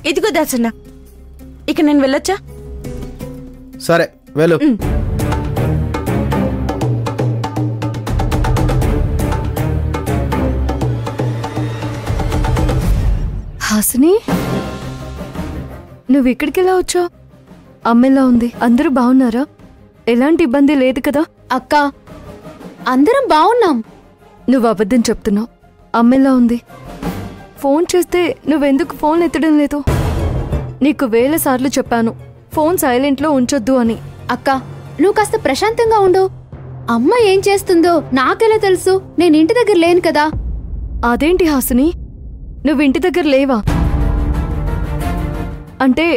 ఇదిగో దాసన్న, ఇక నేను వెళ్ళొచ్చా? సరే వెళ్ళు. హాసిని, నువ్వు ఇక్కడికి ఎలా వచ్చావు? అమ్మెలా ఉంది? అందరూ బాగున్నారా? ఎలాంటి ఇబ్బంది లేదు కదా? అక్క, అందరం బాగున్నాం. నువ్వు అబద్ధం చెప్తున్నావు. అమ్మెలా ఉంది? ఫోన్ చేస్తే నువ్వెందుకు ఫోన్ ఎత్తడం లేదు? నీకు వేల సార్లు చెప్పాను ఫోన్ సైలెంట్లో ఉంచొద్దు అని. అక్క, నువ్వు కాస్త ప్రశాంతంగా ఉండు. అమ్మ ఏం చేస్తుందో నాకెలా తెలుసు? నేను ఇంటి దగ్గర లేను కదా. అదేంటి హాసిని, నువ్వు ఇంటి దగ్గర లేవా? అంటే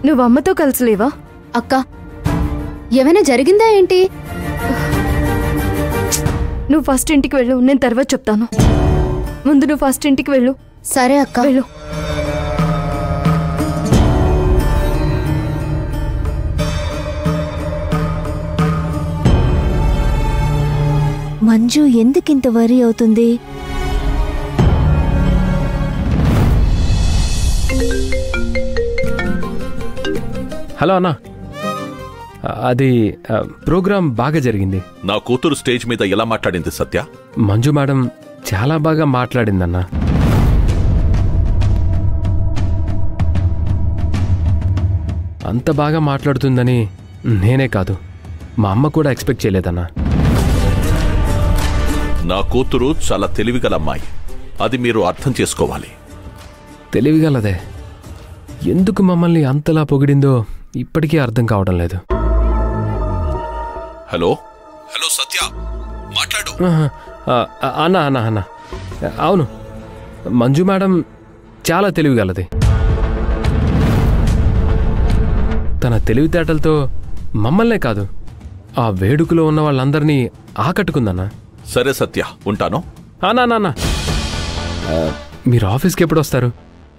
నువ్వు అమ్మతో కలిసి లేవా? అక్క, ఏమైనా జరిగిందా ఏంటి? నువ్వు ఫస్ట్ ఇంటికి వెళ్ళు, నేను తర్వాత చెప్తాను. ముందు నువ్వు ఫస్ట్ ఇంటికి వెళ్ళు. సరే అక్క, వెళ్ళు. మంజు ఎందుకింత వరి అవుతుంది? హలో అన్నా, అది ప్రోగ్రాం బాగా జరిగింది. నా కూతురు స్టేజ్ మీద ఎలా మాట్లాడింది సత్య? మంజు మేడం చాలా బాగా మాట్లాడిందన్నా. అంత బాగా మాట్లాడుతుందని నేనే కాదు, మా అమ్మ కూడా ఎక్స్పెక్ట్ చేయలేదన్నా. నా కూతురు చాలా తెలివిగల అమ్మాయి, అది మీరు అర్థం చేసుకోవాలి. తెలివిగలదే, ఎందుకు మమ్మల్ని అంతలా పొగిడిందో ఇప్పటికీ అర్థం కావడం లేదు. హలో హలో సత్య, మాట్లాడు. అన్నా అన్నా అన్నా, అవును, మంజు మేడం చాలా తెలివిగలది. తన తెలివితేటలతో మమ్మల్నే కాదు, ఆ వేడుకలో ఉన్న వాళ్ళందరినీ ఆకట్టుకుందన్నా. సరే సత్య, ఉంటాను. అన్నా నాన్న, మీరు ఆఫీస్కి ఎప్పుడు వస్తారు?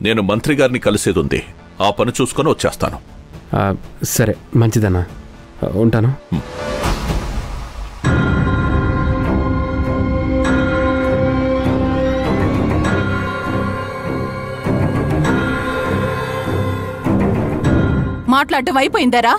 నేను మంత్రి గారిని కలిసేదుంది, ఆ పని చూసుకొని వచ్చేస్తాను. సరే, మంచిదన్నా, ఉంటాను. మాట్లాడటం అయిపోయిందరా?